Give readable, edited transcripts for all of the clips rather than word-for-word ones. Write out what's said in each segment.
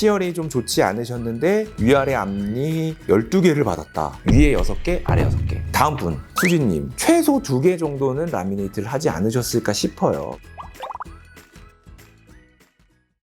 치열이 좀 좋지 않으셨는데 위아래 앞니 12개를 받았다. 위에 6개, 아래 6개. 다음 분, 수진님. 최소 2개 정도는 라미네이트를 하지 않으셨을까 싶어요.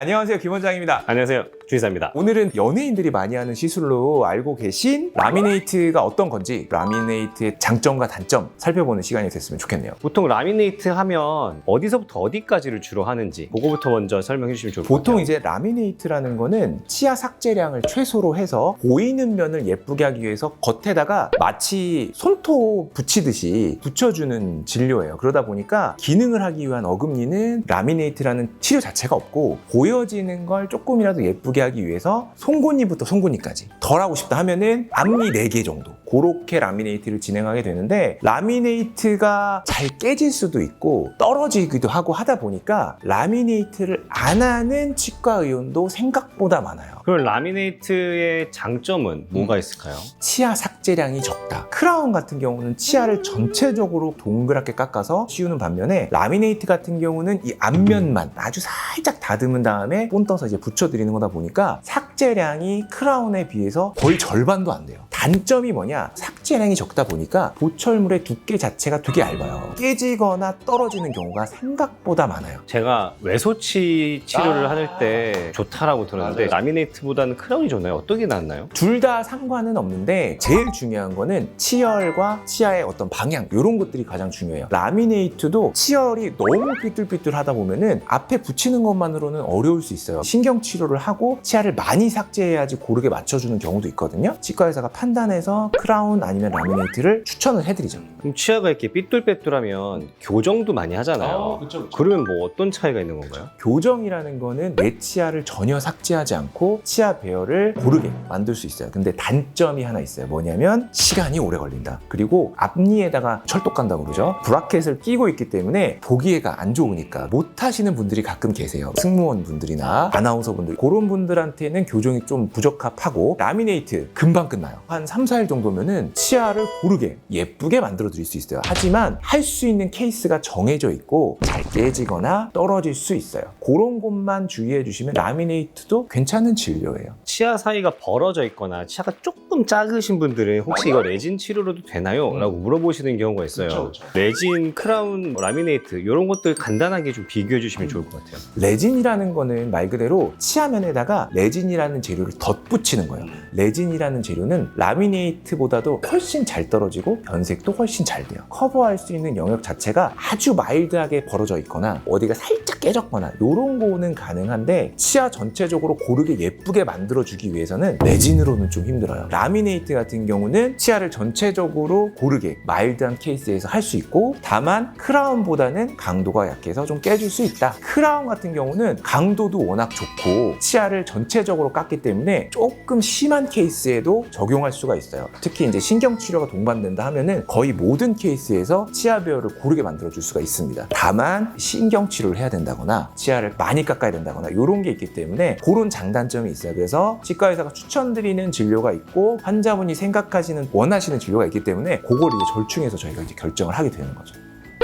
안녕하세요, 김 원장입니다. 안녕하세요, 주의사입니다. 오늘은 연예인들이 많이 하는 시술로 알고 계신 라미네이트가 어떤 건지, 라미네이트의 장점과 단점 살펴보는 시간이 됐으면 좋겠네요. 보통 라미네이트 하면 어디서부터 어디까지를 주로 하는지 그거부터 먼저 설명해 주시면 좋을 것 같아요. 보통 이제 라미네이트라는 거는 치아 삭제량을 최소로 해서 보이는 면을 예쁘게 하기 위해서 겉에다가 마치 손톱 붙이듯이 붙여주는 진료예요. 그러다 보니까 기능을 하기 위한 어금니는 라미네이트라는 치료 자체가 없고, 보여지는 걸 조금이라도 예쁘게 하기 위해서 송곳니부터 송곳니까지 덜 하고 싶다 하면은 앞니 4개 정도, 그렇게 라미네이트를 진행하게 되는데, 라미네이트가 잘 깨질 수도 있고 떨어지기도 하고 하다 보니까 라미네이트를 안 하는 치과 의원도 생각보다 많아요. 그럼 라미네이트의 장점은 뭐가 있을까요? 치아 삭제량이 적다. 크라운 같은 경우는 치아를 전체적으로 동그랗게 깎아서 씌우는 반면에, 라미네이트 같은 경우는 이 앞면만 아주 살짝 다듬은 다음에 본 떠서 이제 붙여드리는 거다 보니까 삭제량이 크라운에 비해서 거의 절반도 안 돼요. 단점이 뭐냐? 삭제량이 적다 보니까 보철물의 두께 자체가 되게 얇아요. 깨지거나 떨어지는 경우가 생각보다 많아요. 제가 외소치 치료를 할 때 좋다라고 들었는데, 맞아요. 라미네이트보다는 크라운이 좋나요? 어떤 게 낫나요? 둘 다 상관은 없는데 제일 중요한 거는 치열과 치아의 어떤 방향, 이런 것들이 가장 중요해요. 라미네이트도 치열이 너무 삐뚤삐뚤 하다 보면은 앞에 붙이는 것만으로는 어려울 수 있어요. 신경 치료를 하고 치아를 많이 삭제해야지 고르게 맞춰주는 경우도 있거든요. 치과 의사가 판단해서 크라운 아니면 라미네이트를 추천을 해드리죠. 그럼 치아가 이렇게 삐뚤빼뚤하면 교정도 많이 하잖아요. 그쵸. 그러면 뭐 어떤 차이가 있는 건가요? 교정이라는 거는 내 치아를 전혀 삭제하지 않고 치아 배열을 고르게 만들 수 있어요. 근데 단점이 하나 있어요. 뭐냐면 시간이 오래 걸린다. 그리고 앞니에다가 철독 간다고 그러죠. 브라켓을 끼고 있기 때문에 보기에가 안 좋으니까 못 하시는 분들이 가끔 계세요. 승무원 분들이나 아나운서 분들, 그런 분들한테는 교정이 좀 부적합하고, 라미네이트 금방 끝나요. 한 3, 4일 정도면은 치아를 고르게 예쁘게 만들어 드릴 수 있어요. 하지만 할 수 있는 케이스가 정해져 있고 잘 깨지거나 떨어질 수 있어요. 그런 것만 주의해 주시면 라미네이트도 괜찮은 진료예요. 치아 사이가 벌어져 있거나 치아가 조금 작으신 분들은 혹시 이거 레진 치료로도 되나요? 라고 물어보시는 경우가 있어요. 레진, 크라운, 라미네이트 이런 것들 간단하게 좀 비교해 주시면 좋을 것 같아요. 레진이라는 거는 말 그대로 치아면에다가 레진이라는 재료를 덧붙이는 거예요. 레진이라는 재료는 라미네이트보다도 훨씬 잘 떨어지고 변색도 훨씬 잘 돼요. 커버할 수 있는 영역 자체가 아주 마일드하게 벌어져 있거나 어디가 살짝 깨졌거나 이런 거는 가능한데, 치아 전체적으로 고르게 예쁘게 만들어주기 위해서는 레진으로는 좀 힘들어요. 라미네이트 같은 경우는 치아를 전체적으로 고르게 마일드한 케이스에서 할 수 있고, 다만 크라운보다는 강도가 약해서 좀 깨질 수 있다. 크라운 같은 경우는 강도도 워낙 좋고 치아를 전체적으로 깎기 때문에 조금 심한 케이스에도 적용할 수가 있어요. 특히 이제 신경치료가 동반된다 하면은 거의 모든 케이스에서 치아 배열을 고르게 만들어줄 수가 있습니다. 다만 신경치료를 해야 된다거나 치아를 많이 깎아야 된다거나 이런 게 있기 때문에 그런 장단점이 있어요. 그래서 치과 의사가 추천드리는 진료가 있고 환자분이 생각하시는, 원하시는 진료가 있기 때문에 그걸 이제 절충해서 저희가 이제 결정을 하게 되는 거죠.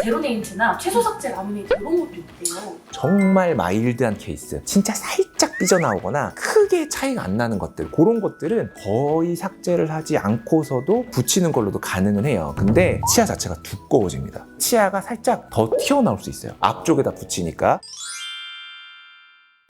제로네임트나 최소 삭제 라미네이트 이런 것도 있대요. 정말 마일드한 케이스, 진짜 살짝 삐져나오거나 크게 차이가 안 나는 것들, 그런 것들은 거의 삭제를 하지 않고서도 붙이는 걸로도 가능은 해요. 근데 치아 자체가 두꺼워집니다. 치아가 살짝 더 튀어나올 수 있어요. 앞쪽에다 붙이니까.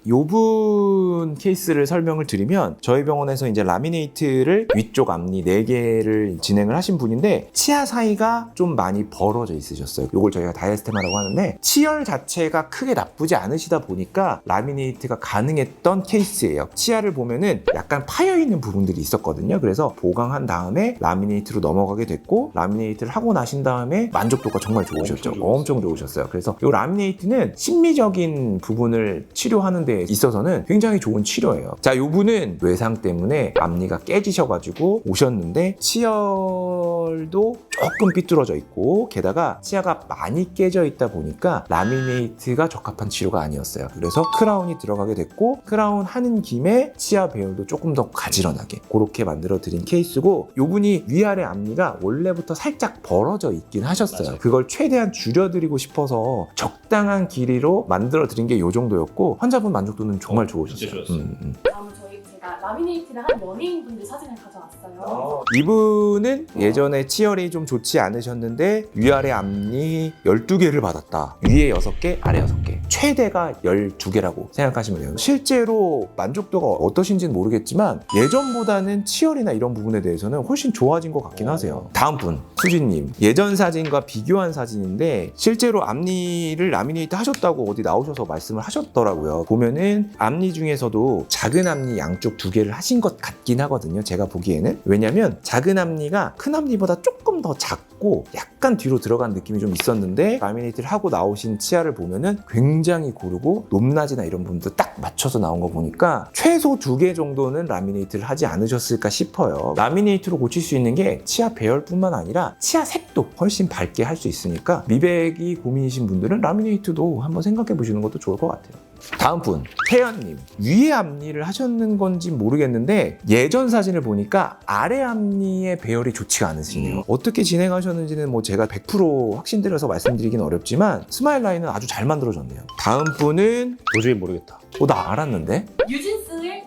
요분 케이스를 설명을 드리면, 저희 병원에서 이제 라미네이트를 위쪽 앞니 4개를 진행을 하신 분인데 치아 사이가 좀 많이 벌어져 있으셨어요. 요걸 저희가 다이아스테마라고 하는데, 치열 자체가 크게 나쁘지 않으시다 보니까 라미네이트가 가능했던 케이스예요. 치아를 보면은 약간 파여있는 부분들이 있었거든요. 그래서 보강한 다음에 라미네이트로 넘어가게 됐고, 라미네이트를 하고 나신 다음에 만족도가 정말 좋으셨죠. 엄청 좋으셨어요. 그래서 이 라미네이트는 심미적인 부분을 치료하는 데 있어서는 굉장히 좋은 치료예요. 자, 요분은 외상 때문에 앞니가 깨지셔가지고 오셨는데 치열도 조금 삐뚤어져 있고, 게다가 치아가 많이 깨져 있다 보니까 라미네이트가 적합한 치료가 아니었어요. 그래서 크라운이 들어가게 됐고, 크라운 하는 김에 치아 배열도 조금 더 가지런하게 그렇게 만들어 드린 케이스고, 요분이 위아래 앞니가 원래부터 살짝 벌어져 있긴 하셨어요. 맞아요. 그걸 최대한 줄여드리고 싶어서 적당한 길이로 만들어 드린 게 요 정도였고, 환자분 만족도는 정말 좋으셨어요. 다음은 저희 제가 라미네이트를 한 연예인분들 사진을 가져왔어요. 이분은 예전에 치열이 좀 좋지 않으셨는데 위아래 앞니 12개를 받았다. 위에 6개, 아래 6개. 최대가 12개라고 생각하시면 돼요. 실제로 만족도가 어떠신지는 모르겠지만 예전보다는 치열이나 이런 부분에 대해서는 훨씬 좋아진 것 같긴 하세요. 다음 분, 수진님. 예전 사진과 비교한 사진인데 실제로 앞니를 라미네이트 하셨다고 어디 나오셔서 말씀을 하셨더라고요. 보면은 앞니 중에서도 작은 앞니 양쪽 2개를 하신 것 같긴 하거든요. 제가 보기에는. 왜냐면 작은 앞니가 큰 앞니보다 조금 더 작고 약간 뒤로 들어간 느낌이 좀 있었는데 라미네이트를 하고 나오신 치아를 보면은 굉장히 고르고 높낮이나 이런 부분도 딱 맞춰서 나온 거 보니까 최소 2개 정도는 라미네이트를 하지 않으셨을까 싶어요. 라미네이트로 고칠 수 있는 게 치아 배열뿐만 아니라 치아 색도 훨씬 밝게 할 수 있으니까 미백이 고민이신 분들은 라미네이트도 한번 생각해 보시는 것도 좋을 것 같아요. 다음 분, 태연님. 위에 앞니를 하셨는 건지 모르겠는데 예전 사진을 보니까 아래 앞니의 배열이 좋지가 않으시네요. 어떻게 진행하셨는지는 뭐 제가 100% 확신드려서 말씀드리긴 어렵지만 스마일 라인은 아주 잘 만들어졌네요. 다음 분은 도저히 모르겠다. 나 알았는데? 뉴진스의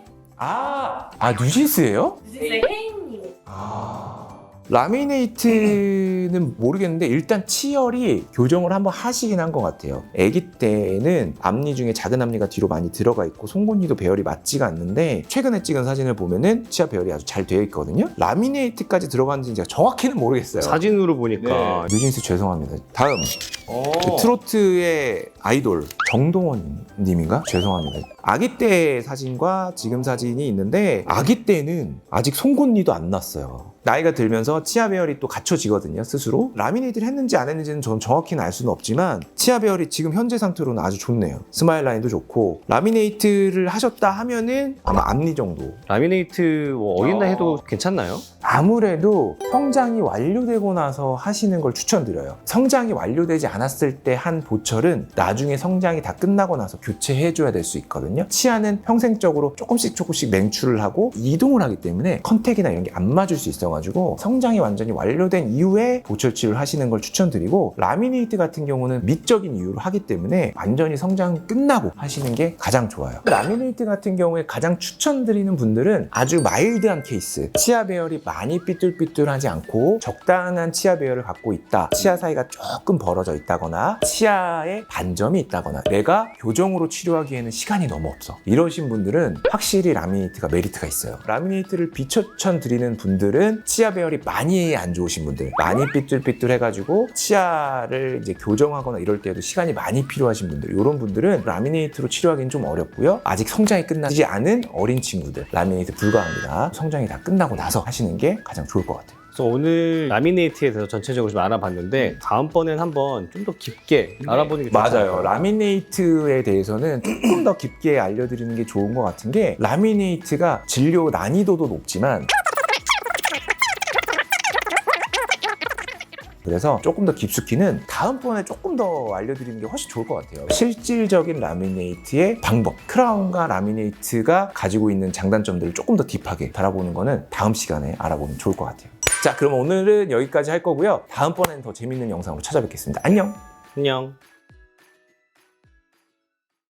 뉴진스예요? 뉴진스의 혜인님. 라미네이트는 모르겠는데 일단 치열이 교정을 한번 하시긴 한 것 같아요. 아기 때는 앞니 중에 작은 앞니가 뒤로 많이 들어가 있고 송곳니도 배열이 맞지가 않는데 최근에 찍은 사진을 보면은 치아 배열이 아주 잘 되어 있거든요. 라미네이트까지 들어갔는지 제가 정확히는 모르겠어요. 사진으로 보니까 뉴진스 죄송합니다. 다음 그 트로트의 아이돌 정동원 님인가? 죄송합니다. 아기 때 사진과 지금 사진이 있는데 아기 때는 아직 송곳니도 안 났어요. 나이가 들면서 치아 배열이 또 갖춰지거든요, 스스로. 라미네이트를 했는지 안 했는지는 저는 정확히는 알 수는 없지만 치아 배열이 지금 현재 상태로는 아주 좋네요. 스마일 라인도 좋고 라미네이트를 하셨다 하면은 아마 앞니 정도. 라미네이트 뭐 어린다 해도 괜찮나요? 아무래도 성장이 완료되고 나서 하시는 걸 추천드려요. 성장이 완료되지 않았을 때 한 보철은 나중에 성장이 다 끝나고 나서 교체해줘야 될 수 있거든요. 치아는 평생적으로 조금씩 맹추를 하고 이동을 하기 때문에 컨택이나 이런 게 안 맞을 수 있어가지고 성장이 완전히 완료된 이후에 보철 치료를 하시는 걸 추천드리고 라미네이트 같은 경우는 미적인 이유로 하기 때문에 완전히 성장이 끝나고 하시는 게 가장 좋아요. 라미네이트 같은 경우에 가장 추천드리는 분들은 아주 마일드한 케이스, 치아 배열이 많이 삐뚤삐뚤하지 않고 적당한 치아 배열을 갖고 있다, 치아 사이가 조금 벌어져 있다거나 치아에 반점이 있다거나 내가 교정으로 치료하기에는 시간이 너무 없어, 이러신 분들은 확실히 라미네이트가 메리트가 있어요. 라미네이트를 비추천드리는 분들은 치아 배열이 많이 안 좋으신 분들, 많이 삐뚤삐뚤 해가지고 치아를 이제 교정하거나 이럴 때에도 시간이 많이 필요하신 분들, 이런 분들은 라미네이트로 치료하기는 좀 어렵고요. 아직 성장이 끝나지 않은 어린 친구들 라미네이트 불가합니다. 성장이 다 끝나고 나서 하시는 게 가장 좋을 것 같아요. 그래서 오늘 라미네이트에 대해서 전체적으로 좀 알아봤는데 다음번엔 한번 좀 더 깊게 알아보는 게 좋지 맞아요. 않을까요? 라미네이트에 대해서는 조금 더 깊게 알려드리는 게 좋은 것 같은 게 라미네이트가 진료 난이도도 높지만 그래서 조금 더 깊숙이는 다음번에 조금 더 알려드리는 게 훨씬 좋을 것 같아요. 실질적인 라미네이트의 방법, 크라운과 라미네이트가 가지고 있는 장단점들을 조금 더 딥하게 바라보는 거는 다음 시간에 알아보면 좋을 것 같아요. 자, 그럼 오늘은 여기까지 할 거고요. 다음번에는 더 재밌는 영상으로 찾아뵙겠습니다. 안녕! 안녕.